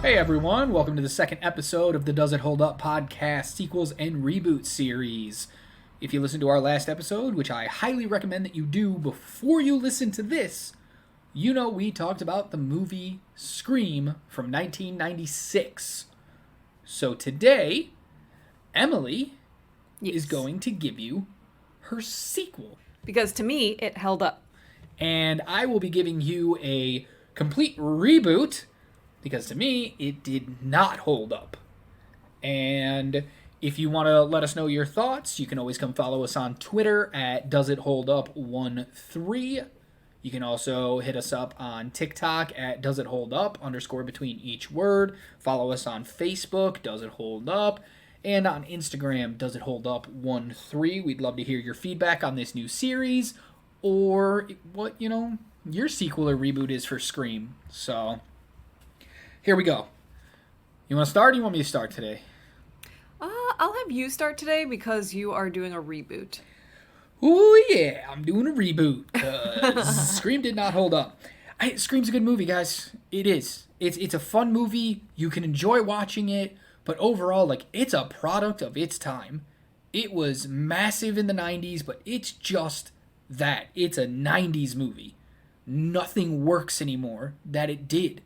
Hey everyone, welcome to the second episode of the Does It Hold Up podcast sequels and reboot series. If you listened to our last episode, which I highly recommend that you do before you listen to this, you know we talked about the movie Scream from 1996. So today, Emily is going to give you her sequel. Because to me, it held up. And I will be giving you a complete reboot, because to me, it did not hold up. And if you want to let us know your thoughts, you can always come follow us on Twitter at DoesItHoldUp13. You can also hit us up on TikTok at DoesItHoldUp _ between each word. Follow us on Facebook, Does It Hold Up? And on Instagram, DoesItHoldUp13. We'd love to hear your feedback on this new series, or what, your sequel or reboot is for Scream. So here we go. You want to start, or you want me to start today? I'll have you start today because you are doing a reboot. Ooh, yeah, I'm doing a reboot. Scream did not hold up. Scream's a good movie, guys. It is. It's a fun movie. You can enjoy watching it, but overall, it's a product of its time. It was massive in the 90s, but it's just that. It's a 90s movie. Nothing works anymore that it did.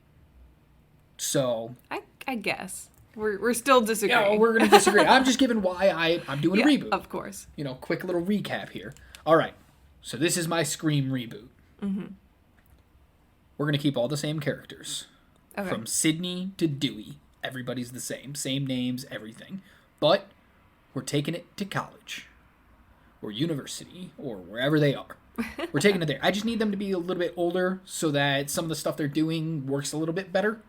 So I guess we're still disagreeing. Yeah, we're gonna disagree. I'm just giving why I'm doing a reboot. Of course. Quick little recap here. All right, so this is my Scream reboot. Mm-hmm. We're gonna keep all the same characters, okay, from Sydney to Dewey. Everybody's the same names, everything. But we're taking it to college, or university, or wherever they are. We're taking it there. I just need them to be a little bit older so that some of the stuff they're doing works a little bit better.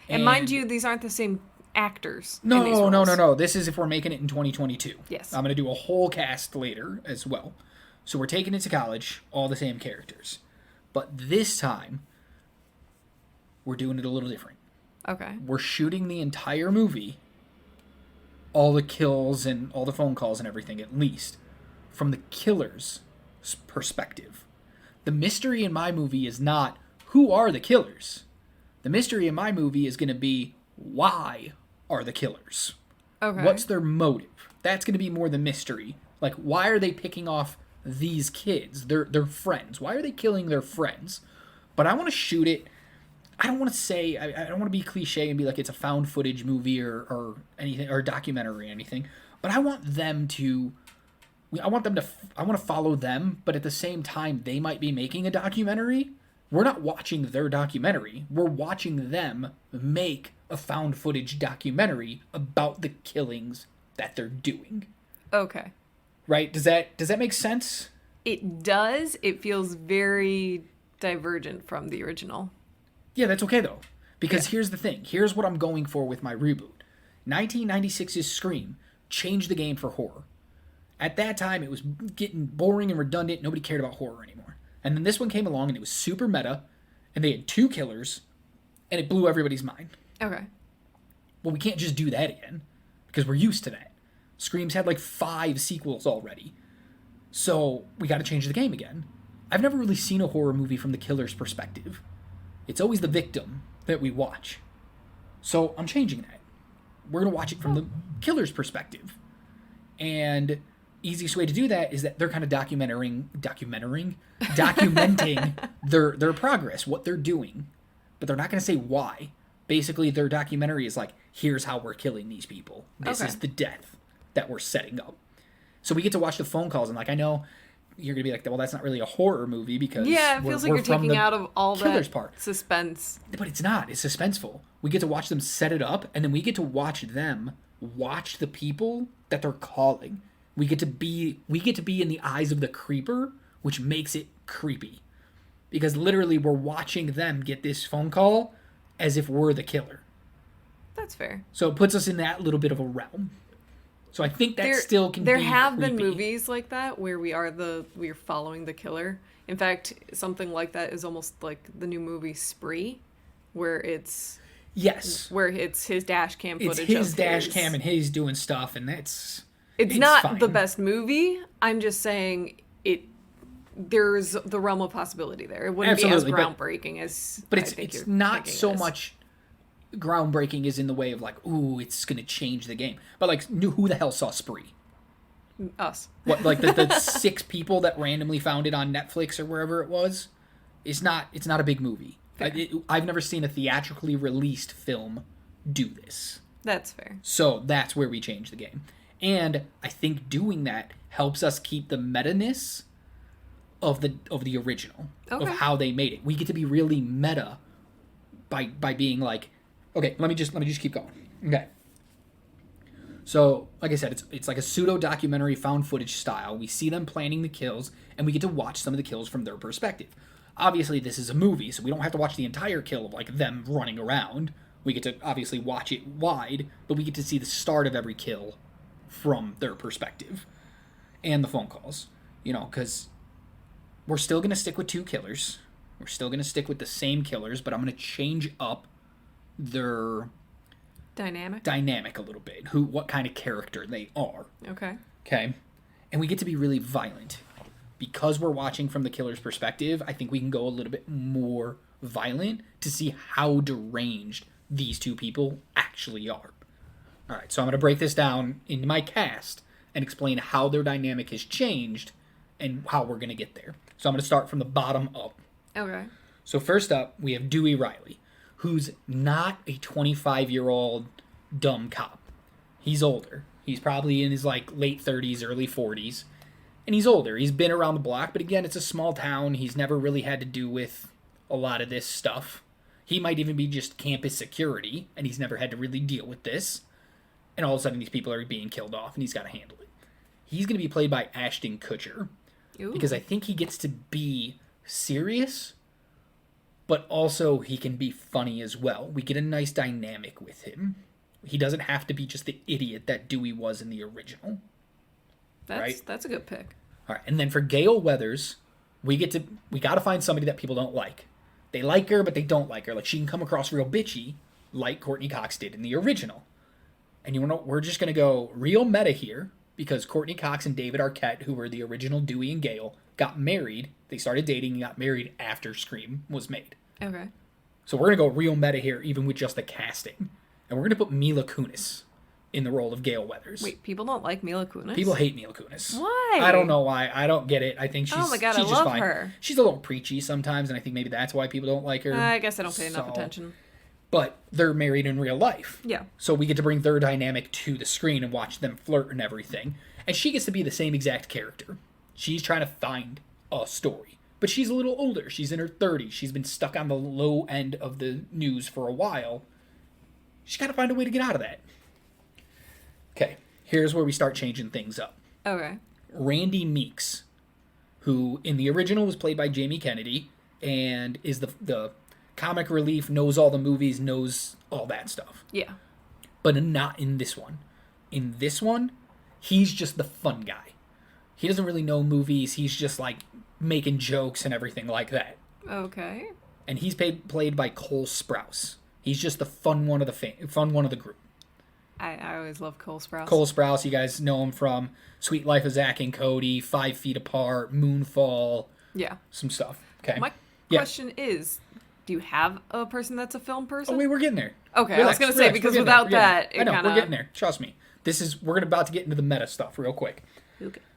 And mind you, these aren't the same actors. No. This is if we're making it in 2022. Yes. I'm going to do a whole cast later as well. So we're taking it to college, all the same characters. But this time, we're doing it a little different. Okay. We're shooting the entire movie, all the kills and all the phone calls and everything, at least, from the killer's perspective. The mystery in my movie is not, who are the killers? The mystery in my movie is going to be, why are the killers? Okay. What's their motive? That's going to be more the mystery. Why are they picking off these kids? Their friends. Why are they killing their friends? But I want to shoot it. I don't want to say, I don't want to be cliche and be like it's a found footage movie or anything, or a documentary or anything. But I want to follow them, but at the same time, they might be making a documentary. We're not watching their documentary. We're watching them make a found footage documentary about the killings that they're doing. Okay. Right? Does that make sense? It does. It feels very divergent from the original. Yeah, that's okay though. Because here's the thing. Here's what I'm going for with my reboot. 1996's Scream changed the game for horror. At that time, it was getting boring and redundant. Nobody cared about horror anymore. And then this one came along, and it was super meta, and they had 2 killers, and it blew everybody's mind. Okay. Well, we can't just do that again, because we're used to that. Scream's had 5 sequels already. So we got to change the game again. I've never really seen a horror movie from the killer's perspective. It's always the victim that we watch. So I'm changing that. We're going to watch it from the killer's perspective. And easiest way to do that is that they're kind of documenting their progress, what they're doing, but they're not going to say why. Basically, their documentary is here's how we're killing these people. This is the death that we're setting up. So we get to watch the phone calls, and I know you're going to be like, well, that's not really a horror movie because it feels like you're taking out of all that suspense. But it's not. It's suspenseful. We get to watch them set it up, and then we get to watch them watch the people that they're calling. We get to be in the eyes of the creeper, which makes it creepy. Because literally we're watching them get this phone call as if we're the killer. That's fair. So it puts us in that little bit of a realm. So I think that still can be There have creepy. been movies like that where we're following the killer. In fact, something like that is almost like the new movie Spree, where it's his dash cam footage. It's his dash cam and he's doing stuff, and it's not fine. The best movie. I'm just saying there's the realm of possibility there. It wouldn't be as groundbreaking as. But it's not so much groundbreaking is in the way of like, ooh, it's gonna change the game. But like, who the hell saw Spree? Us. What, like the 6 people that randomly found it on Netflix or wherever it was? It's not a big movie. I've never seen a theatrically released film do this. That's fair. So that's where we change the game. And I think doing that helps us keep the meta-ness of the original, of how they made it. We get to be really meta by being like, okay, let me just keep going. Okay. So, like I said, it's like a pseudo-documentary found footage style. We see them planning the kills, and we get to watch some of the kills from their perspective. Obviously, this is a movie, so we don't have to watch the entire kill of, like, them running around. We get to, obviously, watch it wide, but we get to see the start of every kill from their perspective. And the phone calls. You know, because we're still going to stick with 2 killers. We're still going to stick with the same killers, but I'm going to change up their dynamic a little bit. What kind of character they are. Okay. And we get to be really violent. Because we're watching from the killer's perspective, I think we can go a little bit more violent to see how deranged these 2 people actually are. All right, so I'm going to break this down into my cast and explain how their dynamic has changed and how we're going to get there. So I'm going to start from the bottom up. Okay. So first up, we have Dewey Riley, who's not a 25-year-old dumb cop. He's older. He's probably in his like late 30s, early 40s. And he's older. He's been around the block, but again, it's a small town. He's never really had to do with a lot of this stuff. He might even be just campus security, and he's never had to really deal with this. And all of a sudden, these people are being killed off, and he's got to handle it. He's going to be played by Ashton Kutcher. Ooh. Because I think he gets to be serious, but also he can be funny as well. We get a nice dynamic with him. He doesn't have to be just the idiot that Dewey was in the original. That's a good pick. All right, and then for Gale Weathers, we got to find somebody that people don't like. They like her, but they don't like her. Like, she can come across real bitchy, like Courtney Cox did in the original. And you know, we're just going to go real meta here, because Courtney Cox and David Arquette, who were the original Dewey and Gale, got married. They started dating and got married after Scream was made. Okay. So we're going to go real meta here, even with just the casting. And we're going to put Mila Kunis in the role of Gale Weathers. Wait, people don't like Mila Kunis? People hate Mila Kunis. Why? I don't know why. I don't get it. I think she's, oh my God, she's I just love fine. her. She's a little preachy sometimes, and I think maybe that's why people don't like her. I guess I don't pay enough attention. But they're married in real life. Yeah. So we get to bring their dynamic to the screen and watch them flirt and everything. And she gets to be the same exact character. She's trying to find a story. But she's a little older. She's in her 30s. She's been stuck on the low end of the news for a while. She's got to find a way to get out of that. Okay, here's where we start changing things up. Okay. Randy Meeks, who in the original was played by Jamie Kennedy and is the comic relief, knows all the movies, knows all that stuff. Yeah. But not in this one. In this one, he's just the fun guy. He doesn't really know movies. He's just like making jokes and everything like that. Okay. And he's played by Cole Sprouse. He's just the fun one of the group. I always love Cole Sprouse. Cole Sprouse, you guys know him from Sweet Life of Zack and Cody, 5 Feet Apart, Moonfall. Yeah. Some stuff. Okay. My question is, do you have a person that's a film person? Oh, wait, we're getting there. Okay, relax, I was going to say, because without that, I know, we're getting there. Trust me. We're about to get into the meta stuff real quick.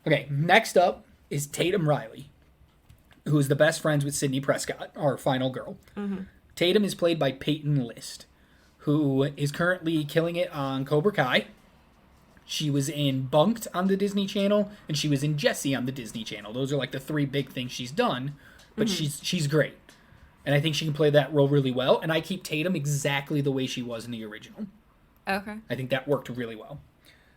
Okay, next up is Tatum Riley, who is the best friends with Sydney Prescott, our final girl. Mm-hmm. Tatum is played by Peyton List, who is currently killing it on Cobra Kai. She was in Bunked on the Disney Channel, and she was in Jessie on the Disney Channel. Those are like the 3 big things she's done, but she's great. And I think she can play that role really well, and I keep Tatum exactly the way she was in the original. Okay. I think that worked really well.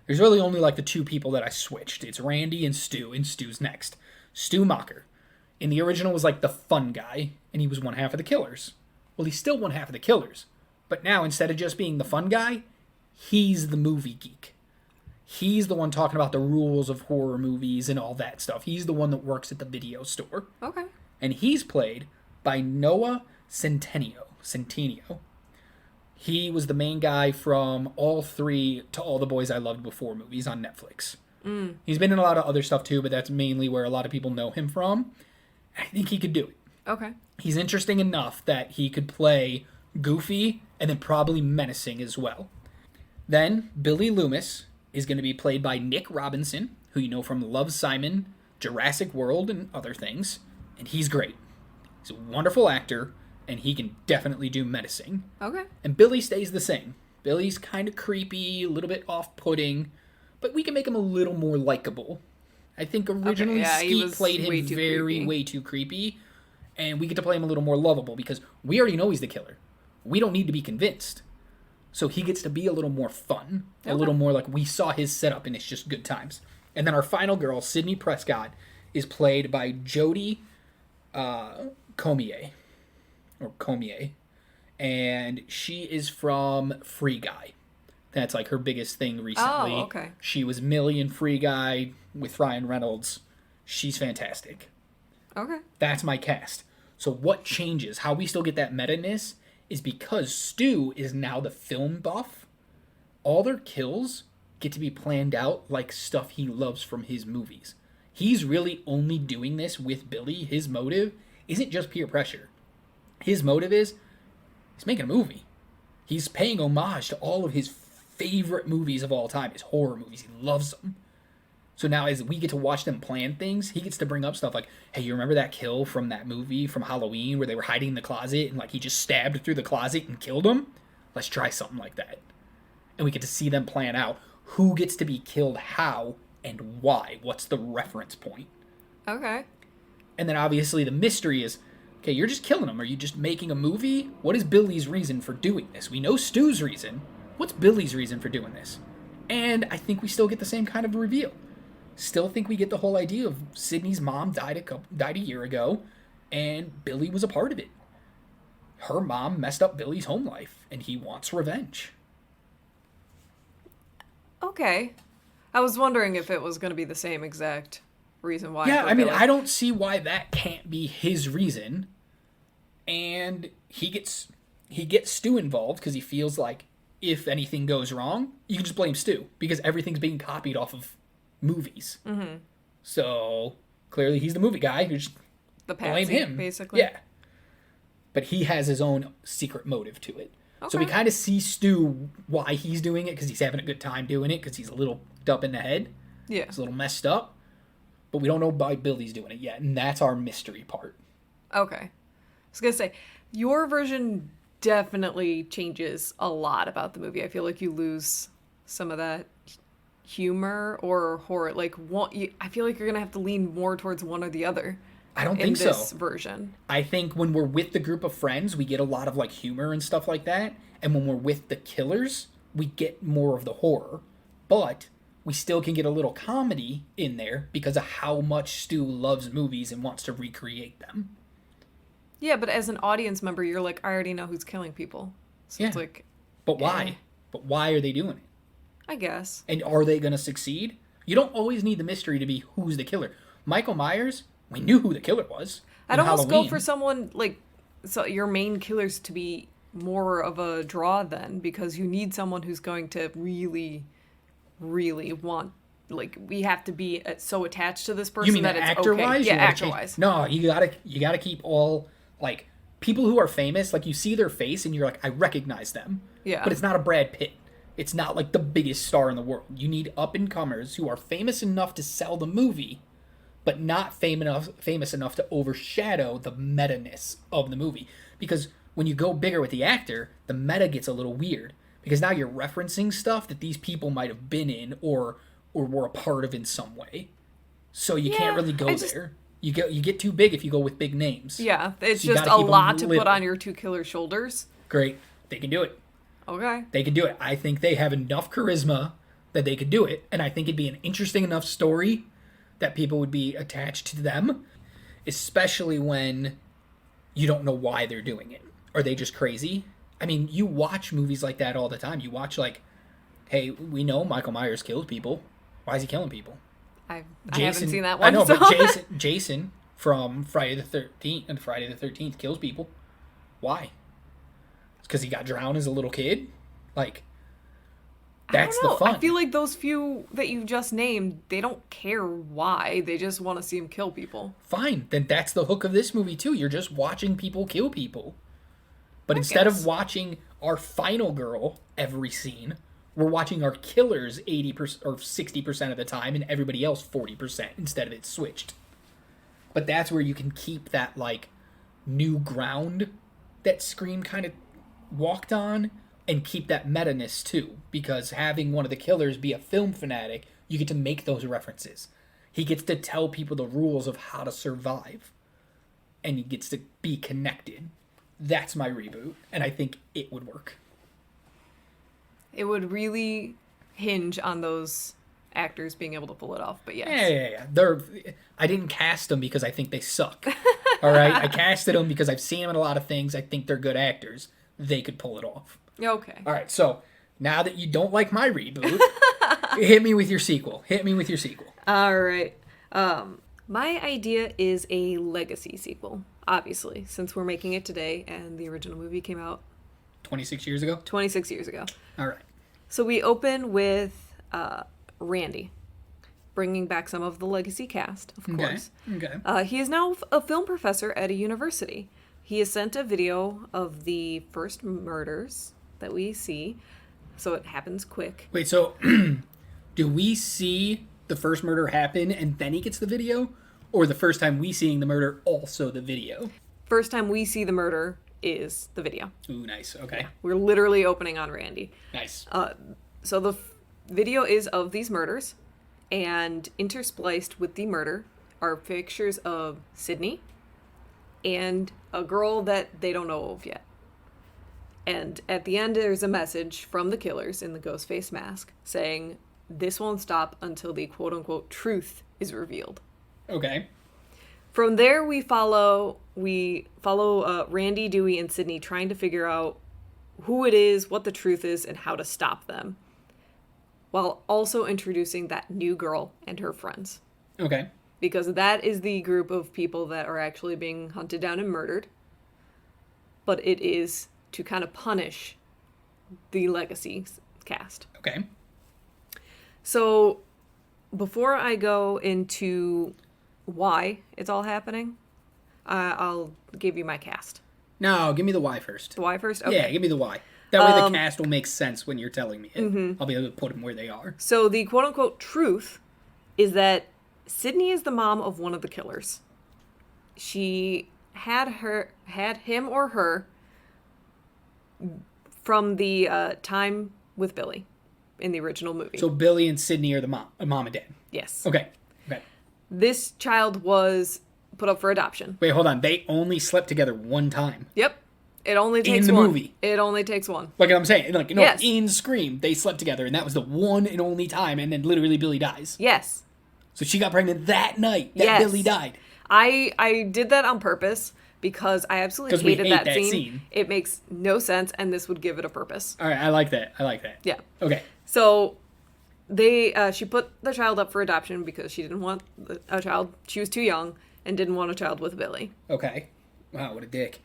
There's really only like the 2 people that I switched. It's Randy and Stu, and Stu's next. Stu Macher. In the original was like the fun guy, and he was one half of the killers. Well, he's still one half of the killers. But now, instead of just being the fun guy, he's the movie geek. He's the one talking about the rules of horror movies and all that stuff. He's the one that works at the video store. Okay. And he's played by Noah Centineo. He was the main guy from all 3 To All the Boys I Loved Before movies on Netflix. Mm. He's been in a lot of other stuff too, but that's mainly where a lot of people know him from. I think he could do it. Okay. He's interesting enough that he could play Goofy and then probably menacing as well. Then Billy Loomis is going to be played by Nick Robinson, who you know from Love, Simon, Jurassic World, and other things, and he's great. He's a wonderful actor, and he can definitely do menacing. Okay. And Billy stays the same. Billy's kind of creepy, a little bit off-putting, but we can make him a little more likable. I think originally Skeet played him way too creepy, and we get to play him a little more lovable because we already know he's the killer. We don't need to be convinced. So he gets to be a little more fun, a little more like we saw his setup and it's just good times. And then our final girl, Sydney Prescott, is played by Jodie Comier. And she is from Free Guy. That's like her biggest thing recently. Oh, okay. She was Millie in Free Guy with Ryan Reynolds. She's fantastic. Okay. That's my cast. So what changes, how we still get that meta-ness, is because Stu is now the film buff. All their kills get to be planned out like stuff he loves from his movies. He's really only doing this with Billy. His motive isn't just peer pressure. His motive is he's making a movie. He's paying homage to all of his favorite movies of all time, his horror movies. He loves them. So now as we get to watch them plan things, he gets to bring up stuff like, hey, you remember that kill from that movie from Halloween where they were hiding in the closet and like he just stabbed through the closet and killed him? Let's try something like that. And we get to see them plan out who gets to be killed how and why. What's the reference point? Okay. And then obviously the mystery is, okay, you're just killing him. Are you just making a movie? What is Billy's reason for doing this? We know Stu's reason. What's Billy's reason for doing this? And I think we still get the same kind of reveal. Still think we get the whole idea of Sydney's mom died a year ago, and Billy was a part of it. Her mom messed up Billy's home life, and he wants revenge. Okay. I was wondering if it was going to be the same exact reason why. Yeah, I mean, I don't see why that can't be his reason. And he gets Stu involved because he feels like if anything goes wrong, you can just blame Stu because everything's being copied off of movies. Mm-hmm. So clearly he's the movie guy who just blame him, basically. Yeah. But he has his own secret motive to it. Okay. So we kind of see Stu why he's doing it because he's having a good time doing it because he's a little up in the head. Yeah. He's a little messed up. But we don't know why Billy's doing it yet, and that's our mystery part. Okay. I was going to say, your version definitely changes a lot about the movie. I feel like you lose some of that humor or horror. Like, I feel like you're going to have to lean more towards one or the other. I don't think so. In this version. I think when we're with the group of friends, we get a lot of, like, humor and stuff like that. And when we're with the killers, we get more of the horror. But we still can get a little comedy in there because of how much Stu loves movies and wants to recreate them. Yeah, but as an audience member, you're like, I already know who's killing people. So it's like... But why? Eh. But why are they doing it? I guess. And are they going to succeed? You don't always need the mystery to be who's the killer. Michael Myers, we knew who the killer was. I'd almost go for someone, like, so your main killers to be more of a draw then, because you need someone who's going to really, really want, like, we have to be so attached to this person. You mean that it's actor-wise? Okay. Yeah, actor-wise. No, you gotta keep all, like, people who are famous, like, you see their face and you're like, I recognize them. Yeah. But it's not a Brad Pitt. It's not like the biggest star in the world. You need up-and-comers who are famous enough to sell the movie, but not famous enough to overshadow the meta-ness of the movie. Because when you go bigger with the actor, the meta gets a little weird. Because now you're referencing stuff that these people might have been in or were a part of in some way. So you can't really go there. You get too big if you go with big names. Yeah, it's just a lot to put on your two killer shoulders. Great. They can do it. Okay. They can do it. I think they have enough charisma that they could do it. And I think it'd be an interesting enough story that people would be attached to them. Especially when you don't know why they're doing it. Are they just crazy? I mean, you watch movies like that all the time. You watch, like, hey, we know Michael Myers kills people. Why is he killing people? I haven't seen that one. I know, but Jason from Friday the 13th kills people. Why? It's because he got drowned as a little kid? Like, that's the fun. I feel like those few that you just named, they don't care why. They just want to see him kill people. Fine. Then that's the hook of this movie, too. You're just watching people kill people. But instead of watching our final girl every scene. We're watching our killers 80% or 60% of the time and everybody else 40% instead of it switched. But that's where you can keep that, like, new ground that Scream kind of walked on and keep that meta-ness, too. Because having one of the killers be a film fanatic, you get to make those references. He gets to tell people the rules of how to survive. And he gets to be connected. That's my reboot, and I think it would work. It would really hinge on those actors being able to pull it off, but yes. Yeah. I didn't cast them because I think they suck. All right? I casted them because I've seen them in a lot of things. I think they're good actors. They could pull it off. Okay. All right, so now that you don't like my reboot, hit me with your sequel. All right. My idea is a legacy sequel, obviously, since we're making it today and the original movie came out 26 years ago? 26 years ago. All right. So we open with Randy, bringing back some of the legacy cast, of course. Okay. He is now a film professor at a university. He has sent a video of the first murders that we see, so it happens quick. Wait, so do we see the first murder happen and then he gets the video? Or the first time we seeing the murder, also the video? First time we see the murder is the video. Ooh, nice. Okay. Yeah, we're literally opening on Randy. Nice. So the video is of these murders, and interspliced with the murder are pictures of Sydney and a girl that they don't know of yet. And at the end, there's a message from the killers in the ghost face mask saying, "This won't stop until the quote-unquote truth is revealed." Okay. From there, we follow Randy, Dewey, and Sydney trying to figure out who it is, what the truth is, and how to stop them, while also introducing that new girl and her friends. Okay. Because that is the group of people that are actually being hunted down and murdered. But it is to kind of punish the legacy cast. Okay. So, before I go into why it's all happening, I'll give you my cast. No, give me the why first. The why first? Okay. Yeah, give me the why. That way the cast will make sense when you're telling me it. I'll be able to put them where they are. So the quote-unquote truth is that Sydney is the mom of one of the killers. She had him or her from the time with Billy in the original movie. So Billy and Sydney are the mom and dad. Yes. Okay. This child was put up for adoption. Wait, hold on. They only slept together one time. Yep. It only takes in the one. movie. It only takes one. Like I'm saying, like, no, Yes. in Scream, they slept together, and that was the one and only time, and then literally Billy dies. Yes. So she got pregnant that night that Yes. Billy died. I did that on purpose because I absolutely 'Cause we hated hate that scene. It makes no sense, and this would give it a purpose. All right, I like that. Yeah. Okay. So she put the child up for adoption because she didn't want a child. She was too young and didn't want a child with Billy. Okay. Wow, what a dick.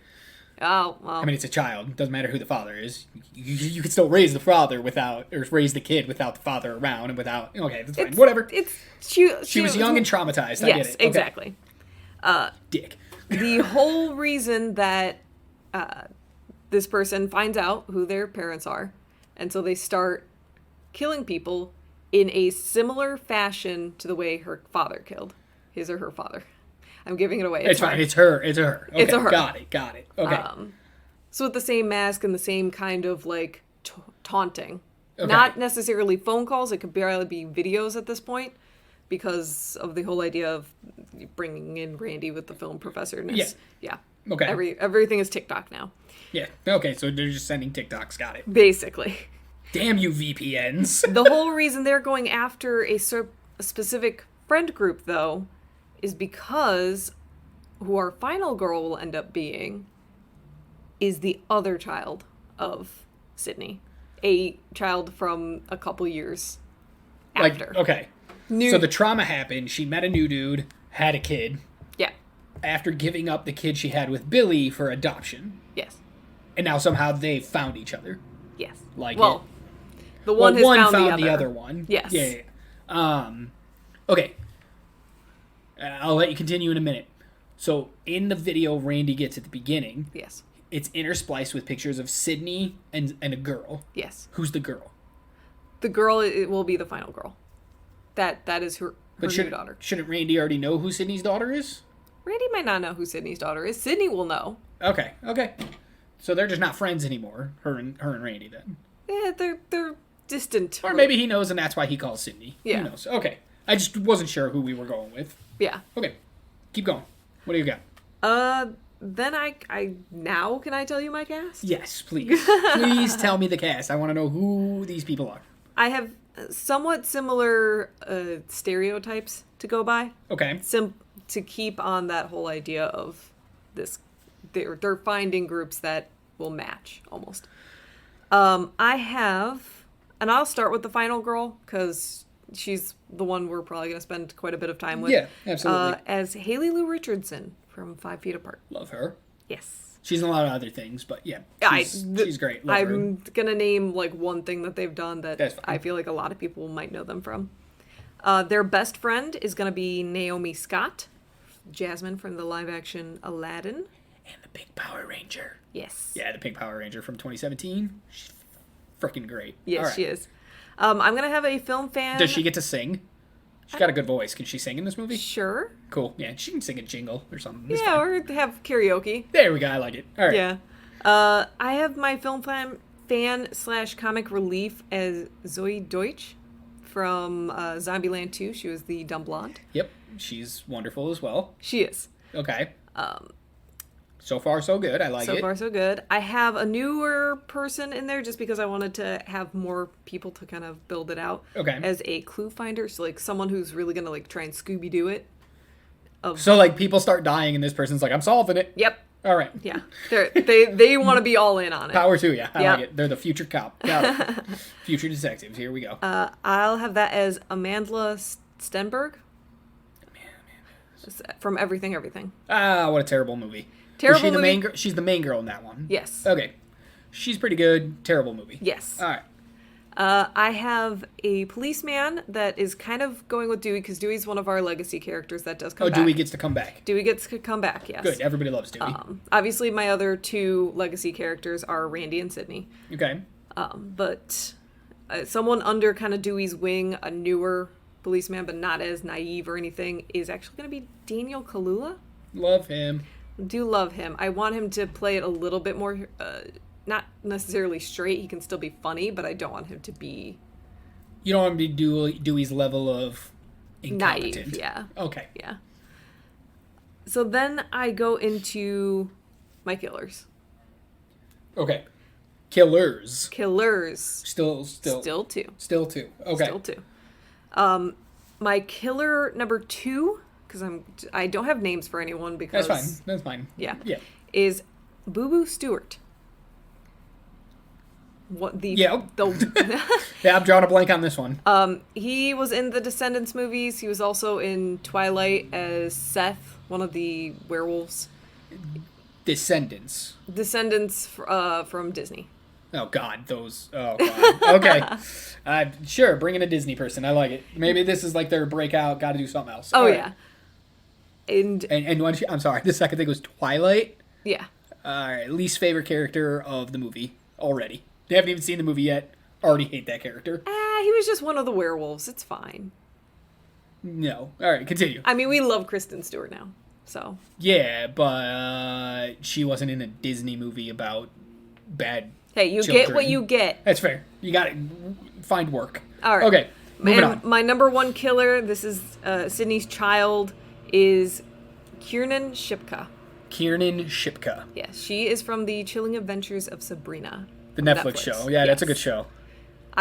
Oh, well. I mean, it's a child. It doesn't matter who the father is. You can still raise the father or raise the kid without the father around and without. Okay, that's fine. Whatever. She was young and traumatized. I yes, get it. Okay. Exactly. Dick. The whole reason that this person finds out who their parents are, and so they start killing people in a similar fashion to the way her father killed his or her father. I'm giving it away. It's fine. It's her. Okay, It's a her. Got it. Okay. So with the same mask and the same kind of like taunting. Okay. Not necessarily phone calls. It could barely be videos at this point because of the whole idea of bringing in Randy with the film professor-ness. Yeah. Okay. Everything is TikTok now. Yeah. Okay, so they're just sending TikToks. Got it. Basically. Damn you, VPNs. The whole reason they're going after a specific friend group, though, is because who our final girl will end up being is the other child of Sydney. A child from a couple years after. Okay. So the trauma happened. She met a new dude, had a kid. Yeah. After giving up the kid she had with Billy for adoption. Yes. And now somehow they found each other. Yes. The one has found the other one. Yes. Yeah. Okay. I'll let you continue in a minute. So in the video Randy gets at the beginning, yes, it's interspliced with pictures of Sydney and a girl. Yes. Who's the girl? The girl, it will be the final girl. That is her new daughter. Shouldn't Randy already know who Sydney's daughter is? Randy might not know who Sydney's daughter is. Sydney will know. Okay. So they're just not friends anymore, her and Randy then. Yeah, they're distant. Or maybe he knows and that's why he calls Sydney. Yeah. Who knows? Okay. I just wasn't sure who we were going with. Yeah. Okay. Keep going. What do you got? Then now can I tell you my cast? Yes, please. Please tell me the cast. I want to know who these people are. I have somewhat similar stereotypes to go by. Okay. To keep on that whole idea of this, they're finding groups that will match almost. I have, and I'll start with the final girl because she's the one we're probably going to spend quite a bit of time with. Yeah, absolutely. As Haley Lou Richardson from 5 Feet Apart. Love her. Yes. She's in a lot of other things, but yeah, she's great. Love her. I'm gonna name like one thing that they've done that That's fine. I feel like a lot of people might know them from. Their best friend is gonna be Naomi Scott, Jasmine from the live-action Aladdin, and the Pink Power Ranger. Yes. Yeah, the Pink Power Ranger from 2017. She's freaking great. Yes, All right. she is. I'm gonna have a film fan. Does she get to sing? She's got a good voice. Can she sing in this movie? Sure. Cool. Yeah, she can sing a jingle or something. It's Yeah, fine. or have karaoke. There we go. I like it. All right. Yeah. I have my film fan / comic relief as Zoe Deutsch from Zombieland 2. She was the dumb blonde. Yep. She's wonderful as well. She is. Okay. So far, so good. I like it. So far, so good. I have a newer person in there just because I wanted to have more people to kind of build it out. Okay. As a clue finder. So, like, someone who's really going to, like, try and Scooby-Doo it. So, like, people start dying and this person's like, I'm solving it. Yep. All right. Yeah. They want to be all in on it. Power to you. I Yep. like it. They're the future cop. Got it. Future detectives. Here we go. I'll have that as Amandla Stenberg. From Everything, Everything. Ah, what a terrible movie. Terrible Was she the movie. main girl? She's the main girl in that one. Yes. Okay. She's pretty good. Terrible movie. Yes. All right. I have a policeman that is kind of going with Dewey because Dewey's one of our legacy characters that does come back. Dewey gets to come back. Dewey gets to come back, yes. Good. Everybody loves Dewey. Obviously, my other two legacy characters are Randy and Sydney. Okay. But someone under kind of Dewey's wing, a newer policeman, but not as naive or anything, is actually going to be Daniel Kaluuya. Love him. Do love him. I want him to play it a little bit more, not necessarily straight. He can still be funny, but I don't want him to be... You don't want to be Dewey's level of incompetent. Naive, yeah. Okay. Yeah. So then I go into my killers. Okay. Killers. Killers. Still two. two. Still two. Okay. Still two. My killer number 2, because I don't have names for anyone because That's fine. Yeah. Yeah. Is Boo Boo Stewart. What the Yeah. the Yeah, I'm drawing a blank on this one. he was in the Descendants movies. He was also in Twilight as Seth, one of the werewolves. Descendants. Descendants from Disney. Oh God, those. Oh God. Okay. Sure, bring in a Disney person. I like it. Maybe this is like their breakout. Got to do something else. Oh All right. yeah. And when I'm sorry. The second thing was Twilight. yeah. All right, least favorite character of the movie already. They haven't even seen the movie yet. Already hate that character. He was just one of the werewolves. It's fine. No. All right, continue. I mean, we love Kristen Stewart now, so. Yeah, but she wasn't in a Disney movie about bad. Hey, you children. get what you get. That's fair. You got to find work. All right. Okay, moving on. My number 1 killer, this is Sydney's child, is Kiernan Shipka. Kiernan Shipka. Yes, she is from the Chilling Adventures of Sabrina. The on Netflix show. Yeah, that's a good show.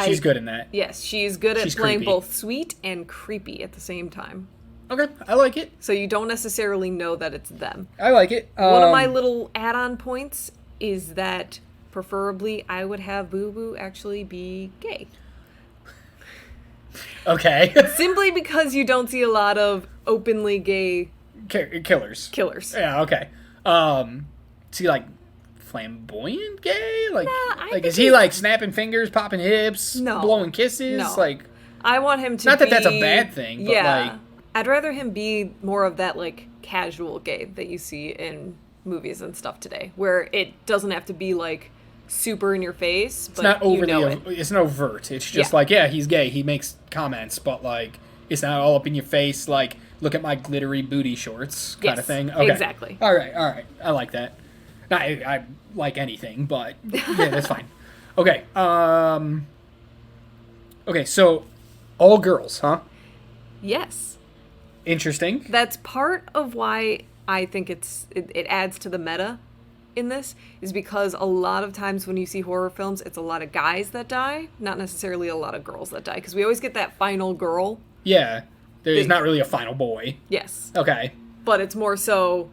She's good in that. Yes, she's good at She's playing creepy. both sweet and creepy at the same time. Okay, I like it. So you don't necessarily know that it's them. I like it. One of my little add-on points is that preferably I would have Boo Boo actually be gay. Okay. Simply because you don't see a lot of openly gay Killers. killers. Yeah, okay. Is he like flamboyant gay? Like, I like think is he like snapping fingers, popping hips, No. blowing kisses? No. Like, I want him to not that be... that's a bad thing, but yeah. like... I'd rather him be more of that, like, casual gay that you see in movies and stuff today, where it doesn't have to be like super in your face, but It's not overly, you know it. it's not overt. It's just Yeah. like, yeah, he's gay. He makes comments, but like, it's not all up in your face. Like, look at my glittery booty shorts kind Yes, of thing. Okay. exactly. All right. I like that. I like anything, but yeah, that's fine. Okay. Okay, so all girls, huh? Yes. Interesting. That's part of why I think it adds to the meta in this, is because a lot of times when you see horror films, it's a lot of guys that die, not necessarily a lot of girls that die, because we always get that final girl. Yeah. There's not really a final boy. Yes. Okay. But it's more so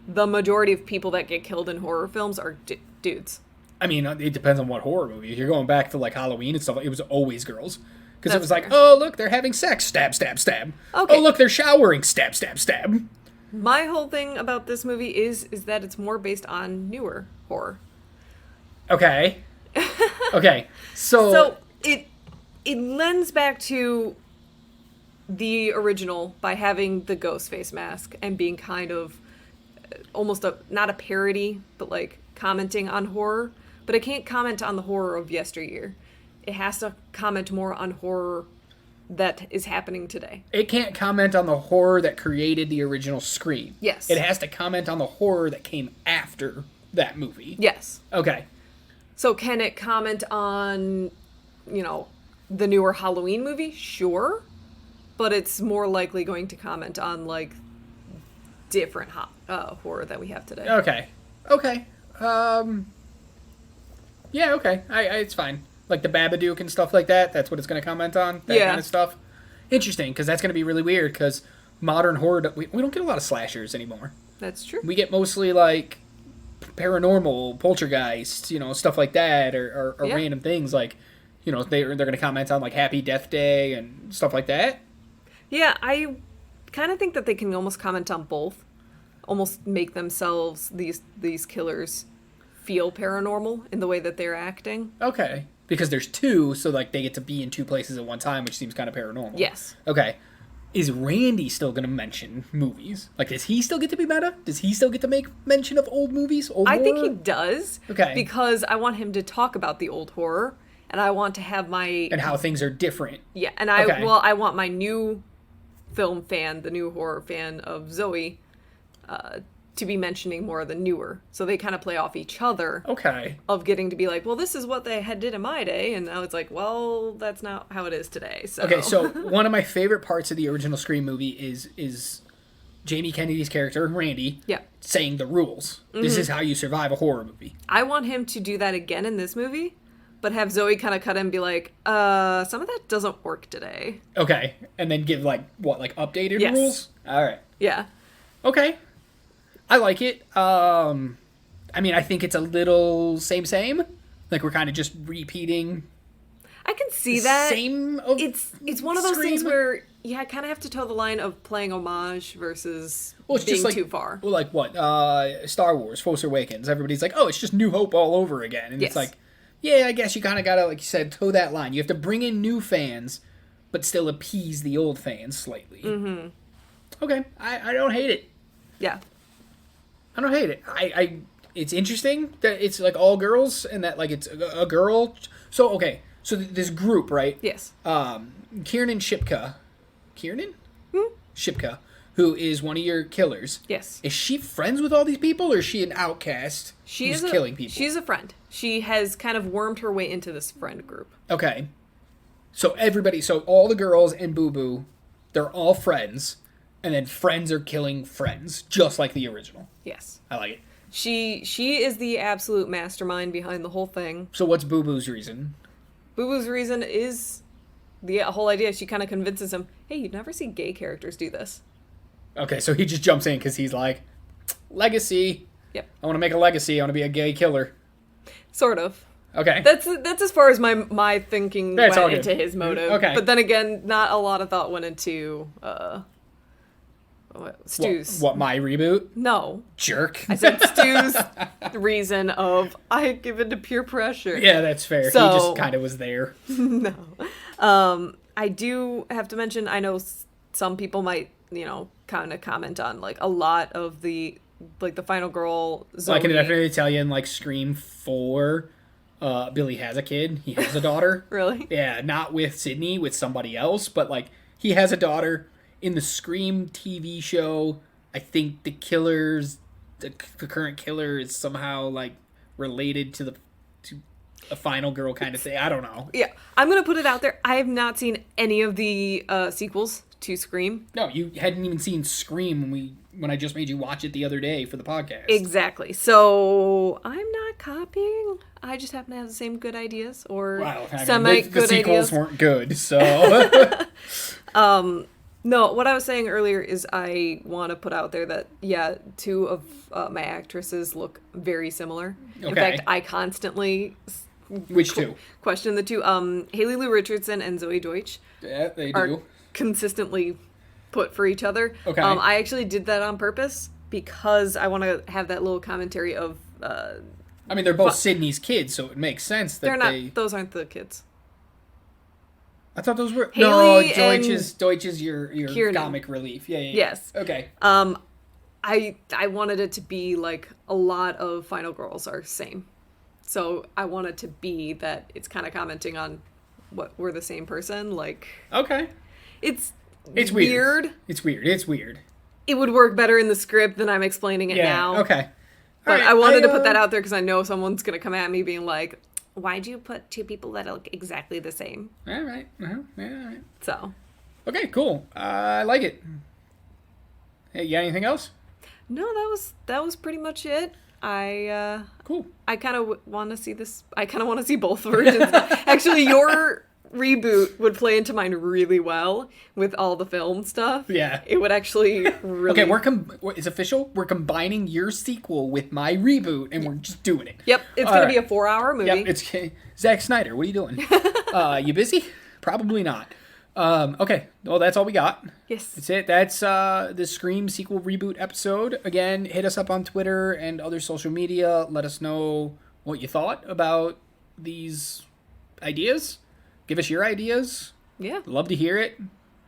the majority of people that get killed in horror films are dudes. I mean, it depends on what horror movie. If you're going back to like Halloween and stuff, it was always girls. Because it That's was like, fair. oh, look, they're having sex. Stab, stab, stab. Okay. Oh, look, they're showering. Stab, stab, stab. My whole thing about this movie is that it's more based on newer horror. Okay. Okay. So it lends back to the original by having the ghost face mask and being kind of almost not a parody, but like commenting on horror. But it can't comment on the horror of yesteryear. It has to comment more on horror that is happening today. it can't comment on the horror that created the original Scream. Yes. It has to comment on the horror that came after that movie. Yes. Okay. So can it comment on, the newer Halloween movie? Sure. But it's more likely going to comment on, like, different horror that we have today. Okay. Yeah, okay. It's fine. Like the Babadook and stuff like that, that's what it's going to comment on? That Yeah. kind of stuff? Interesting, because that's going to be really weird, because modern horror, we don't get a lot of slashers anymore. That's true. We get mostly, like, paranormal, poltergeist, stuff like that, or Yeah. random things, like, they're going to comment on, like, Happy Death Day and stuff like that. Yeah, I kind of think that they can almost comment on both. Almost make themselves, these killers, feel paranormal in the way that they're acting. Okay. Because there's two, so, like, they get to be in two places at one time, which seems kind of paranormal. Yes. Okay. Is Randy still going to mention movies? Like, does he still get to be meta? Does he still get to make mention of old movies? Old I think horror? he does. Okay. Because I want him to talk about the old horror, and I want to have my... And how things are different. Yeah, and Okay. I want my new film fan, the new horror fan of Zoe, to be mentioning more of the newer. So they kind of play off each other. Okay. Of getting to be like, well, this is what they did in my day, and now it's like, well, that's not how it is today. So Okay, so one of my favorite parts of the original Scream movie is Jamie Kennedy's character, Randy, yeah, saying the rules. This is how you survive a horror movie. I want him to do that again in this movie, but have Zoe kind of cut in and be like, some of that doesn't work today. Okay, and then give, like, updated Yes. rules? All right. Yeah. Okay. I like it. I mean, I think it's a little same. Like, we're kind of just repeating I can see that. same of It's one of those things Scream. where I kind of have to toe the line of playing homage versus Well, it's being just like, too far. Well, like what? Star Wars, Force Awakens. Everybody's like, oh, it's just New Hope all over again. And Yes. it's like, yeah, I guess you kind of got to, like you said, toe that line. You have to bring in new fans, but still appease the old fans slightly. Mm-hmm. Okay, I don't hate it. Yeah. I don't hate it. I it's interesting that it's like all girls and that like it's a girl. So okay, so this group, right? Yes. Kiernan Shipka, Shipka, who is one of your killers. Yes. Is she friends with all these people, or is she an outcast who's killing people? She's a friend. She has kind of wormed her way into this friend group. Okay. So all the girls and Boo Boo, they're all friends, and then friends are killing friends, just like the original. Yes. I like it. She is the absolute mastermind behind the whole thing. So what's Boo Boo's reason? Boo Boo's reason is the whole idea. She kind of convinces him, hey, you'd never see gay characters do this. Okay, so he just jumps in because he's like, legacy. Yep. I want to make a legacy. I want to be a gay killer. Sort of. Okay. That's as far as my thinking That's all went good. into his motive. Okay. But then again, not a lot of thought went into Stu's. What, my reboot? No. Jerk. I said Stu's reason of I give in to peer pressure. Yeah, that's fair. So- He just kind of was there. No. I do have to mention, I know some people might, kind of comment on, like, a lot of the like the final girl Zoe. I can definitely tell you in like Scream 4, Billy has a kid. He has a daughter. Really? Yeah, not with Sydney, with somebody else, but like he has a daughter. In the Scream TV show, I think the current killer is somehow like related to a final girl kind of thing. I don't know. Yeah, I'm gonna put it out there. I have not seen any of the sequels to Scream. No, you hadn't even seen Scream when I just made you watch it the other day for the podcast. Exactly. So I'm not copying. I just happen to have the same good ideas or semi-good the sequels ideas. weren't good, so. No, what I was saying earlier is I want to put out there that, yeah, two of my actresses look very similar. Okay. In fact, I constantly Which two? question the two. Haley Lou Richardson and Zoe Deutsch Yeah, they are do. consistently put for each other. Okay. I actually did that on purpose because I want to have that little commentary of... I mean, they're both Sydney's kids, so it makes sense that they're not... Those aren't the kids. I thought those were... Haley Deutsch is your Kieran. comic relief. Yeah. Yes. Okay. I wanted it to be like a lot of Final Girls are same. So I want it to be that it's kind of commenting on what we're the same person. Like, Okay. it's weird. It's weird. It would work better in the script than I'm explaining it now. Okay. But All right, I wanted to put that out there because I know someone's going to come at me being like, why'd you put two people that look exactly the same? All right. Uh-huh. Yeah, all right. So. Okay, cool. I like it. Hey, you got anything else? No, that was pretty much it. Cool. I kind of want to see this. I kind of want to see both versions. Actually, your reboot would play into mine really well with all the film stuff. Yeah. It would actually really... Okay, it's official. We're combining your sequel with my reboot, and we're just doing it. Yep, it's going to be a 4-hour movie. Yep, it's Zack Snyder. What are you doing? You busy? Probably not. Okay, well, that's all we got. Yes. That's it. That's the Scream sequel reboot episode. Again, hit us up on Twitter and other social media. Let us know what you thought about these ideas. Give us your ideas. Yeah. Love to hear it.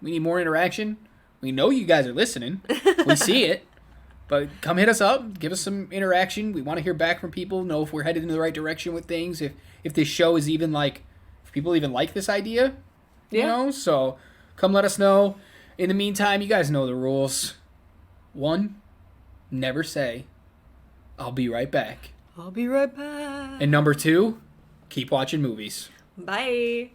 We need more interaction. We know you guys are listening. We see it. But come hit us up. Give us some interaction. We want to hear back from people. Know if we're headed in the right direction with things. If this show is even like... If people even like this idea. Yeah. You know? So come let us know. In the meantime, you guys know the rules. 1, never say, I'll be right back. I'll be right back. And number 2, keep watching movies. Bye.